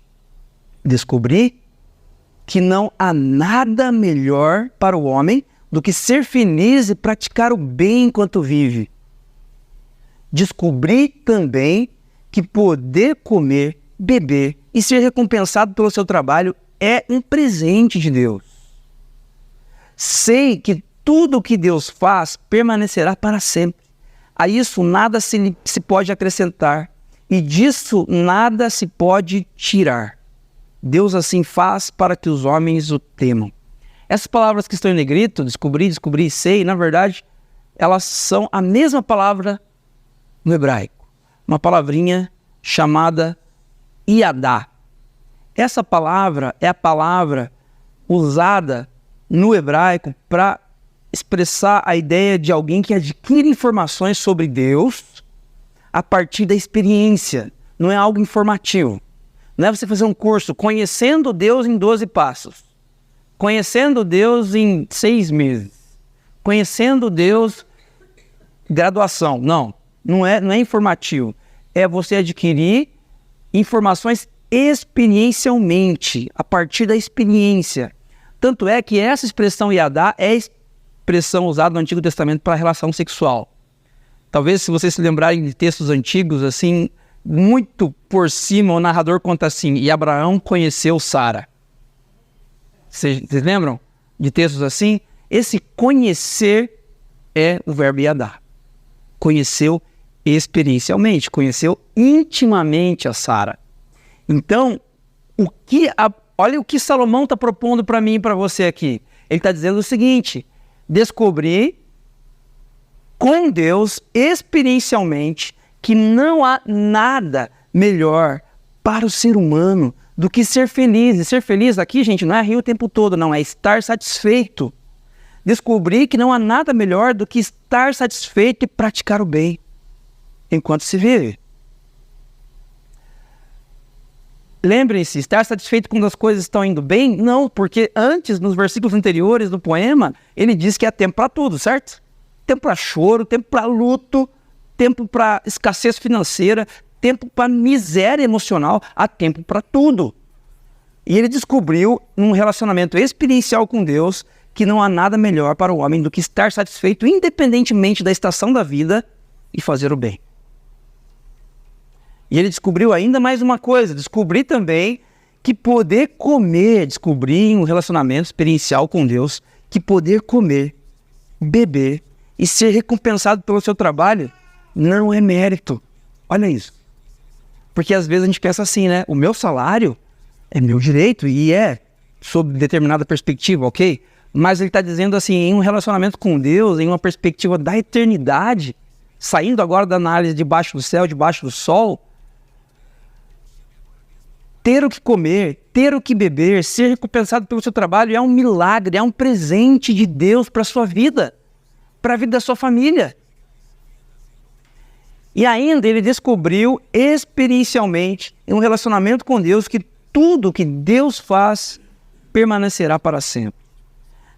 descobri que não há nada melhor para o homem do que ser feliz e praticar o bem enquanto vive. Descobri também que poder comer, beber e ser recompensado pelo seu trabalho é um presente de Deus. Sei que tudo o que Deus faz permanecerá para sempre. A isso nada se pode acrescentar e disso nada se pode tirar. Deus assim faz para que os homens o temam. Essas palavras que estão em negrito, descobri e sei, na verdade, elas são a mesma palavra no hebraico. Uma palavrinha chamada Iadá. Essa palavra é a palavra usada no hebraico para expressar a ideia de alguém que adquire informações sobre Deus a partir da experiência. Não é algo informativo. Não é você fazer um curso conhecendo Deus em 12 passos. Conhecendo Deus em 6 meses. Conhecendo Deus, graduação. Não é informativo. É você adquirir informações experiencialmente, a partir da experiência. Tanto é que essa expressão Iadá é a expressão usada no Antigo Testamento para a relação sexual. Talvez, se vocês se lembrarem de textos antigos, assim, muito por cima, o narrador conta assim: e Abraão conheceu Sara. Vocês lembram de textos assim? Esse conhecer é o verbo Iadá. Conheceu experiencialmente, conheceu intimamente a Sara. Então, olha o que Salomão está propondo para mim e para você aqui. Ele está dizendo o seguinte: descobri com Deus, experiencialmente, que não há nada melhor para o ser humano do que ser feliz. E ser feliz aqui, gente, não é rir o tempo todo, não, é estar satisfeito. Descobri que não há nada melhor do que estar satisfeito e praticar o bem enquanto se vive. Lembrem-se, estar satisfeito quando as coisas estão indo bem? Não, porque antes, nos versículos anteriores do poema, ele diz que há tempo para tudo, certo? Tempo para choro, tempo para luto, tempo para escassez financeira, tempo para miséria emocional, há tempo para tudo. E ele descobriu num relacionamento experiencial com Deus que não há nada melhor para o homem do que estar satisfeito independentemente da estação da vida e fazer o bem. E ele descobriu ainda mais uma coisa, descobri também que poder comer, descobri em um relacionamento experiencial com Deus, que poder comer, beber e ser recompensado pelo seu trabalho não é mérito. Olha isso. Porque às vezes a gente pensa assim, né? O meu salário é meu direito e é sob determinada perspectiva, ok? Mas ele está dizendo assim, em um relacionamento com Deus, em uma perspectiva da eternidade, saindo agora da análise debaixo do céu, debaixo do sol, ter o que comer, ter o que beber, ser recompensado pelo seu trabalho é um milagre, é um presente de Deus para a sua vida, para a vida da sua família. E ainda ele descobriu experiencialmente, em um relacionamento com Deus, que tudo que Deus faz permanecerá para sempre.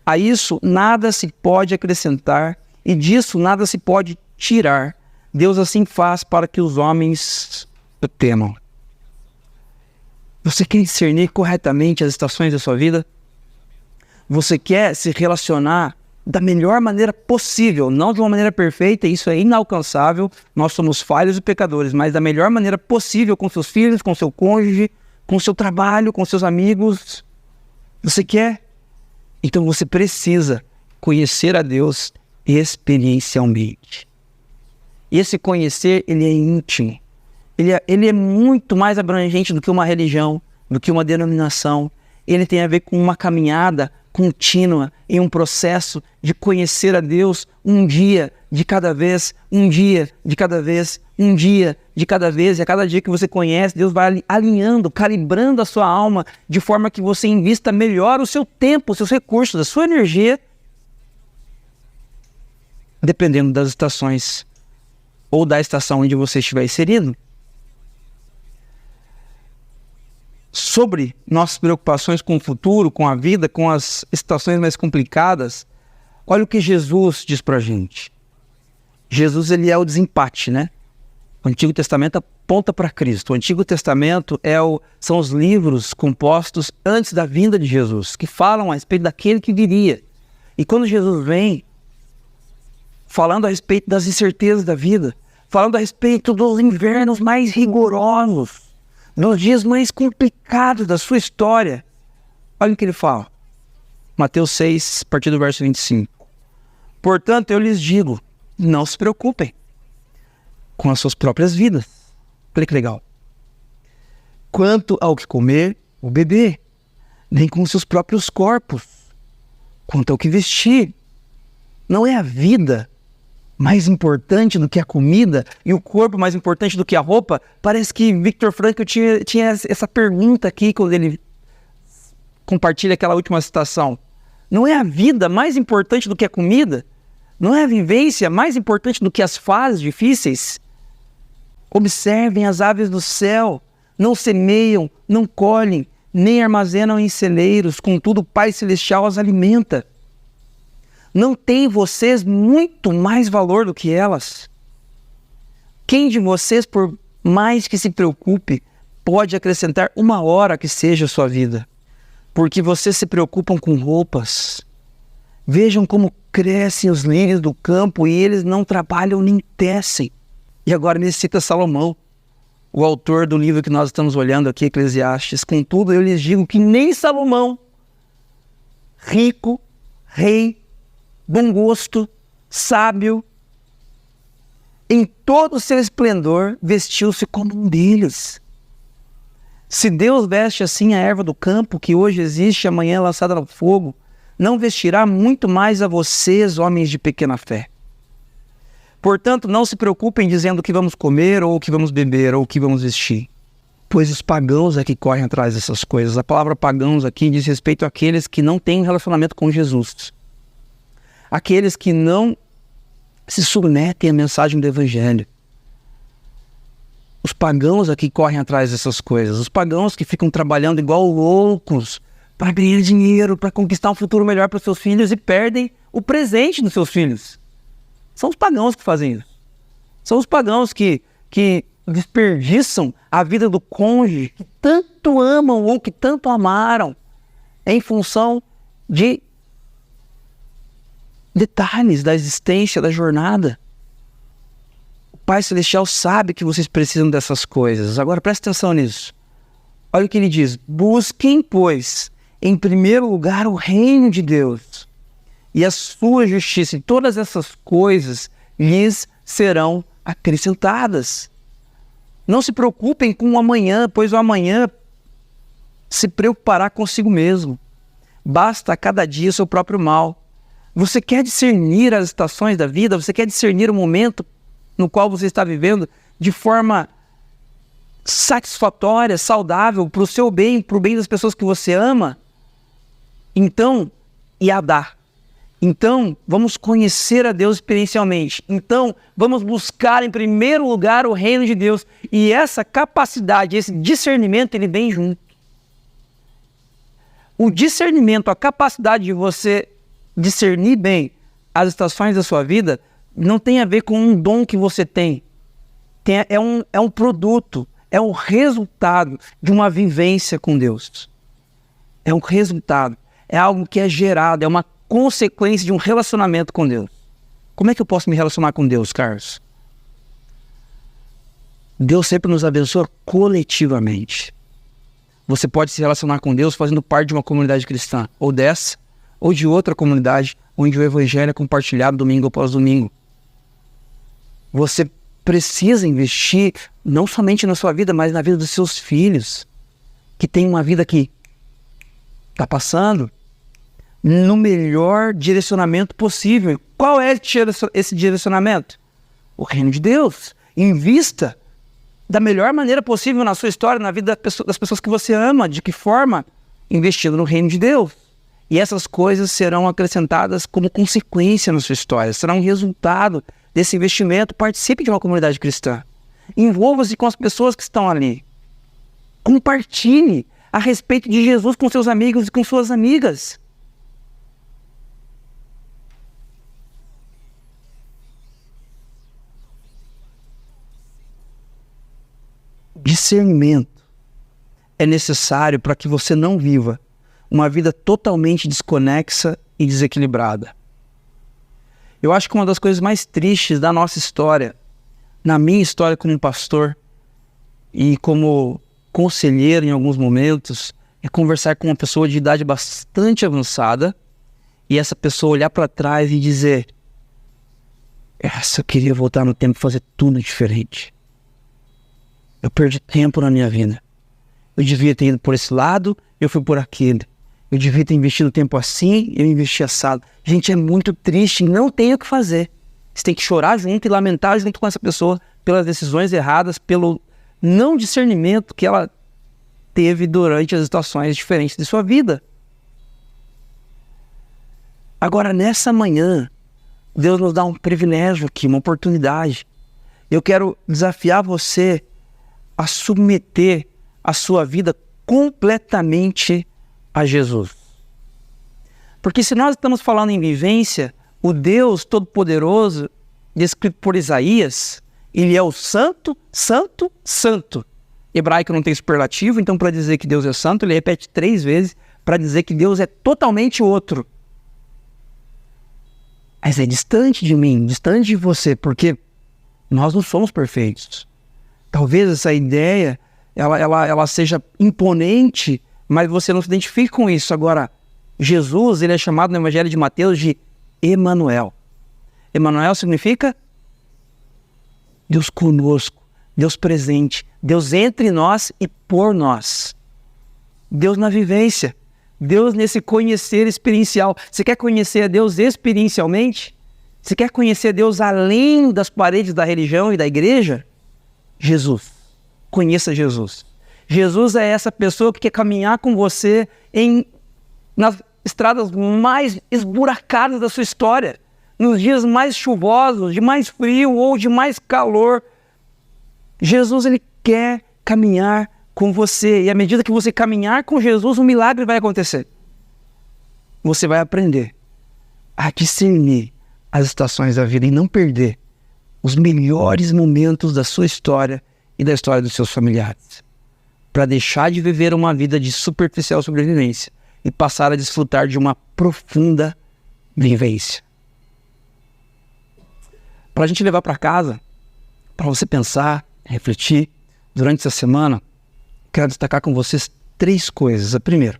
A isso nada se pode acrescentar e disso nada se pode tirar. Deus assim faz para que os homens o temam. Você quer discernir corretamente as estações da sua vida? Você quer se relacionar da melhor maneira possível, não de uma maneira perfeita, isso é inalcançável, nós somos falhos e pecadores, mas da melhor maneira possível com seus filhos, com seu cônjuge, com seu trabalho, com seus amigos. Você quer? Então você precisa conhecer a Deus experiencialmente. E esse conhecer, ele é íntimo. Ele é muito mais abrangente do que uma religião, do que uma denominação. Ele tem a ver com uma caminhada contínua, em um processo de conhecer a Deus um dia de cada vez, um dia de cada vez, um dia de cada vez. E a cada dia que você conhece, Deus vai alinhando, calibrando a sua alma, de forma que você invista melhor o seu tempo, os seus recursos, a sua energia, dependendo das estações ou da estação onde você estiver inserido. Sobre nossas preocupações com o futuro, com a vida, com as estações mais complicadas, olha o que Jesus diz pra gente. Jesus, ele é o desempate, né? O Antigo Testamento aponta para Cristo. O Antigo Testamento são os livros compostos antes da vinda de Jesus, que falam a respeito daquele que viria. E quando Jesus vem, falando a respeito das incertezas da vida, falando a respeito dos invernos mais rigorosos, nos dias mais complicados da sua história, olha o que ele fala. Mateus 6, a partir do verso 25. Portanto, eu lhes digo, não se preocupem com as suas próprias vidas. Olha que legal. Quanto ao que comer ou beber, nem com os seus próprios corpos. Quanto ao que vestir, não é a vida mais importante do que a comida e o corpo mais importante do que a roupa? Parece que Viktor Frankl tinha essa pergunta aqui quando ele compartilha aquela última citação. Não é a vida mais importante do que a comida? Não é a vivência mais importante do que as fases difíceis? Observem as aves do céu, não semeiam, não colhem, nem armazenam em celeiros, contudo o Pai Celestial as alimenta. Não tem vocês muito mais valor do que elas? Quem de vocês, por mais que se preocupe, pode acrescentar uma hora que seja a sua vida? Porque vocês se preocupam com roupas. Vejam como crescem os lírios do campo e eles não trabalham nem tecem. E agora ele cita Salomão, o autor do livro que nós estamos olhando aqui, Eclesiastes. Contudo, eu lhes digo que nem Salomão, rico, rei, bom gosto, sábio, em todo o seu esplendor, vestiu-se como um deles. Se Deus veste assim a erva do campo, que hoje existe e amanhã é lançada no fogo, não vestirá muito mais a vocês, homens de pequena fé. Portanto, não se preocupem dizendo o que vamos comer, ou o que vamos beber, ou o que vamos vestir. Pois os pagãos é que correm atrás dessas coisas. A palavra pagãos aqui diz respeito àqueles que não têm relacionamento com Jesus. Aqueles que não se submetem à mensagem do Evangelho. Os pagãos aqui correm atrás dessas coisas. Os pagãos que ficam trabalhando igual loucos para ganhar dinheiro, para conquistar um futuro melhor para os seus filhos e perdem o presente dos seus filhos. São os pagãos que fazem isso. São os pagãos que desperdiçam a vida do cônjuge que tanto amam ou que tanto amaram em função de detalhes da existência, da jornada. O Pai Celestial sabe que vocês precisam dessas coisas. Agora presta atenção nisso. Olha o que ele diz: busquem, pois, em primeiro lugar o reino de Deus e a sua justiça, e todas essas coisas lhes serão acrescentadas. Não se preocupem com o amanhã, pois o amanhã se preocupará consigo mesmo. Basta a cada dia o seu próprio mal. Você quer discernir as estações da vida? Você quer discernir o momento no qual você está vivendo de forma satisfatória, saudável, para o seu bem, para o bem das pessoas que você ama? Então, Yadá. Então, vamos conhecer a Deus experiencialmente. Então, vamos buscar em primeiro lugar o reino de Deus. E essa capacidade, esse discernimento, ele vem junto. O discernimento, a capacidade de você discernir bem as estações da sua vida, não tem a ver com um dom que você tem. É um produto, é um resultado de uma vivência com Deus. É um resultado, é algo que é gerado, é uma consequência de um relacionamento com Deus. Como é que eu posso me relacionar com Deus, Carlos? Deus sempre nos abençoa coletivamente. Você pode se relacionar com Deus fazendo parte de uma comunidade cristã, ou dessa, ou de outra comunidade, onde o evangelho é compartilhado domingo após domingo. Você precisa investir não somente na sua vida, mas na vida dos seus filhos, que tem uma vida que está passando, no melhor direcionamento possível. Qual é esse direcionamento? O reino de Deus. Invista da melhor maneira possível na sua história, na vida das pessoas que você ama. De que forma? Investindo no reino de Deus. E essas coisas serão acrescentadas como consequência na sua história. Será um resultado desse investimento. Participe de uma comunidade cristã. Envolva-se com as pessoas que estão ali. Compartilhe a respeito de Jesus com seus amigos e com suas amigas. Discernimento é necessário para que você não viva uma vida totalmente desconexa e desequilibrada. Eu acho que uma das coisas mais tristes da nossa história, na minha história como pastor e como conselheiro em alguns momentos, é conversar com uma pessoa de idade bastante avançada e essa pessoa olhar para trás e dizer: eu queria voltar no tempo e fazer tudo diferente. Eu perdi tempo na minha vida. Eu devia ter ido por esse lado, eu fui por aquele. Eu devia ter investido tempo assim, eu investi assado. Gente, é muito triste, não tem o que fazer. Você tem que chorar junto e lamentar junto com essa pessoa pelas decisões erradas, pelo não discernimento que ela teve durante as situações diferentes de sua vida. Agora, nessa manhã, Deus nos dá um privilégio aqui, uma oportunidade. Eu quero desafiar você a submeter a sua vida completamente a Jesus. Porque se nós estamos falando em vivência, o Deus Todo-Poderoso, descrito por Isaías, ele é o santo, santo, santo. Hebraico não tem superlativo, então para dizer que Deus é santo, ele repete 3 vezes para dizer que Deus é totalmente outro. Mas é distante de mim, distante de você, porque nós não somos perfeitos. Talvez essa ideia, ela seja imponente, mas você não se identifique com isso. Agora, Jesus, ele é chamado no Evangelho de Mateus de Emanuel. Emanuel significa Deus conosco, Deus presente, Deus entre nós e por nós. Deus na vivência, Deus nesse conhecer experiencial. Você quer conhecer a Deus experiencialmente? Você quer conhecer a Deus além das paredes da religião e da igreja? Jesus. Conheça Jesus. Jesus é essa pessoa que quer caminhar com você nas estradas mais esburacadas da sua história, nos dias mais chuvosos, de mais frio ou de mais calor. Jesus, ele quer caminhar com você, e à medida que você caminhar com Jesus, um milagre vai acontecer. Você vai aprender a discernir as estações da vida e não perder os melhores momentos da sua história e da história dos seus familiares, para deixar de viver uma vida de superficial sobrevivência e passar a desfrutar de uma profunda vivência. Para a gente levar para casa, para você pensar, refletir, durante essa semana, quero destacar com vocês 3 coisas. A primeira,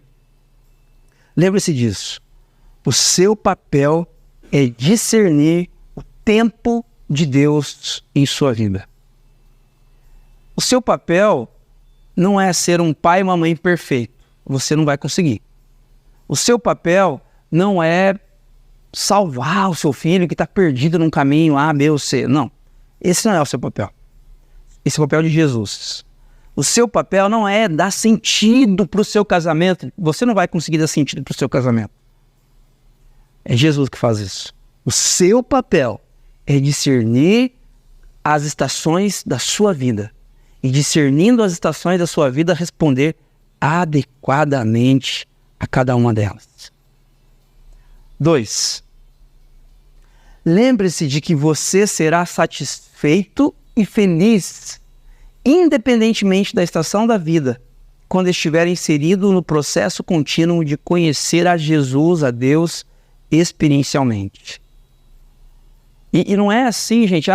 lembre-se disso. O seu papel é discernir o tempo de Deus em sua vida. O seu papel não é ser um pai e uma mãe perfeito. Você não vai conseguir. O seu papel não é salvar o seu filho que está perdido num caminho A, B ou C. Não. Esse não é o seu papel. Esse é o papel de Jesus. O seu papel não é dar sentido para o seu casamento. Você não vai conseguir dar sentido para o seu casamento. É Jesus que faz isso. O seu papel é discernir as estações da sua vida. E discernindo as estações da sua vida, responder adequadamente a cada uma delas. 2. Lembre-se de que você será satisfeito e feliz, independentemente da estação da vida, quando estiver inserido no processo contínuo de conhecer a Jesus, a Deus, experiencialmente. E não é assim, gente,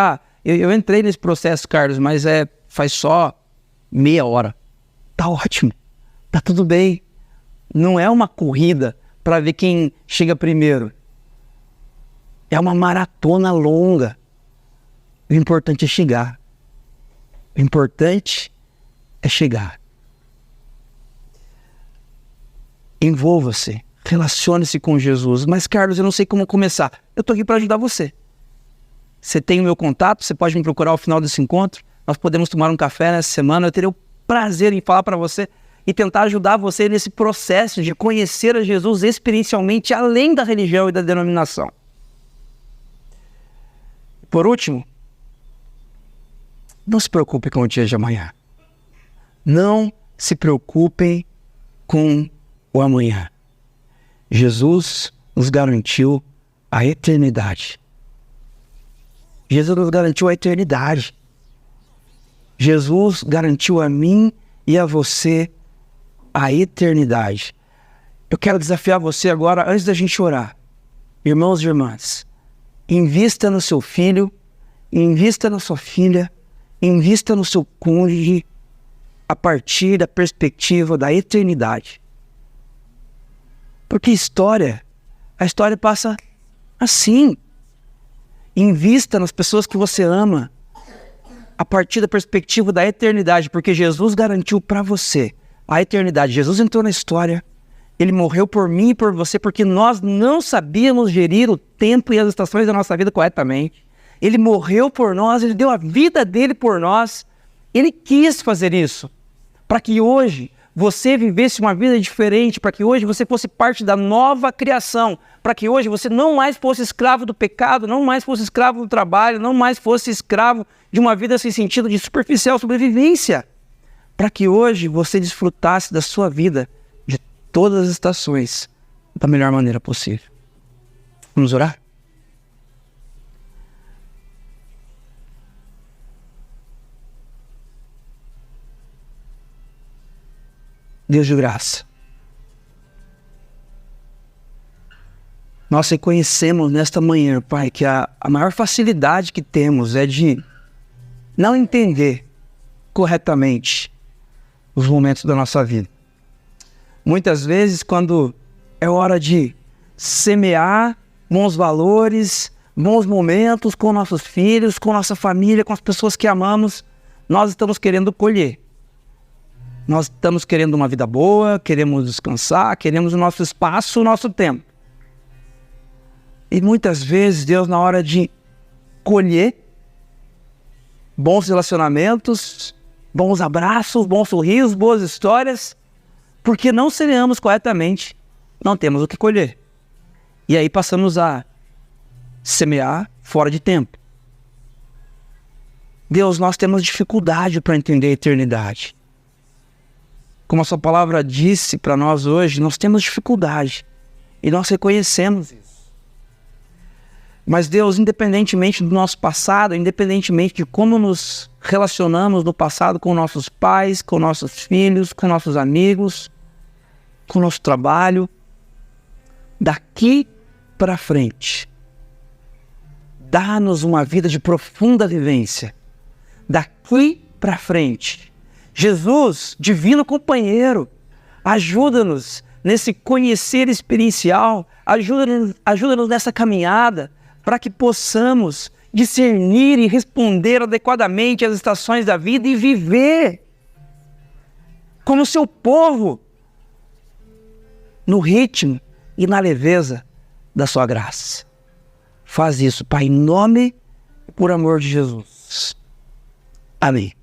eu entrei nesse processo, Carlos, mas faz só meia hora. Tá ótimo, tá tudo bem. Não é uma corrida para ver quem chega primeiro. É uma maratona longa. O importante é chegar. O importante é chegar. Envolva-se, relacione-se com Jesus. Mas, Carlos, eu não sei como começar. Eu estou aqui para ajudar você. Você tem o meu contato, você pode me procurar ao final desse encontro. Nós podemos tomar um café nessa semana. Eu terei o prazer em falar para você e tentar ajudar você nesse processo de conhecer a Jesus experiencialmente, além da religião e da denominação. Por último, não se preocupe com o dia de amanhã. Não se preocupem com o amanhã. Jesus nos garantiu a eternidade. Jesus nos garantiu a eternidade. Jesus garantiu a mim e a você a eternidade. Eu quero desafiar você agora, antes da gente orar. Irmãos e irmãs, invista no seu filho, invista na sua filha, invista no seu cônjuge a partir da perspectiva da eternidade. Porque a história passa assim. Invista nas pessoas que você ama a partir da perspectiva da eternidade, porque Jesus garantiu para você a eternidade. Jesus entrou na história, Ele morreu por mim e por você, porque nós não sabíamos gerir o tempo e as estações da nossa vida corretamente. Ele morreu por nós, Ele deu a vida dele por nós. Ele quis fazer isso, para que hoje você vivesse uma vida diferente, para que hoje você fosse parte da nova criação, para que hoje você não mais fosse escravo do pecado, não mais fosse escravo do trabalho, não mais fosse escravo de uma vida sem sentido de superficial sobrevivência, para que hoje você desfrutasse da sua vida, de todas as estações, da melhor maneira possível. Vamos orar? Deus de graça, nós reconhecemos nesta manhã, Pai, que a maior facilidade que temos é de não entender corretamente os momentos da nossa vida. Muitas vezes, quando é hora de semear bons valores, bons momentos com nossos filhos, com nossa família, com as pessoas que amamos, nós estamos querendo colher. Nós estamos querendo uma vida boa, queremos descansar, queremos o nosso espaço, o nosso tempo. E muitas vezes, Deus, na hora de colher bons relacionamentos, bons abraços, bons sorrisos, boas histórias, porque não semeamos corretamente, não temos o que colher. E aí passamos a semear fora de tempo. Deus, nós temos dificuldade para entender a eternidade. Como a sua palavra disse para nós hoje, nós temos dificuldade. E nós reconhecemos isso. Mas Deus, independentemente do nosso passado, independentemente de como nos relacionamos no passado com nossos pais, com nossos filhos, com nossos amigos, com o nosso trabalho, daqui para frente, dá-nos uma vida de profunda vivência. Daqui para frente, Jesus, divino companheiro, ajuda-nos nesse conhecer experiencial, ajuda-nos nessa caminhada, para que possamos discernir e responder adequadamente às estações da vida e viver como seu povo, no ritmo e na leveza da sua graça. Faz isso, Pai, em nome e por amor de Jesus. Amém.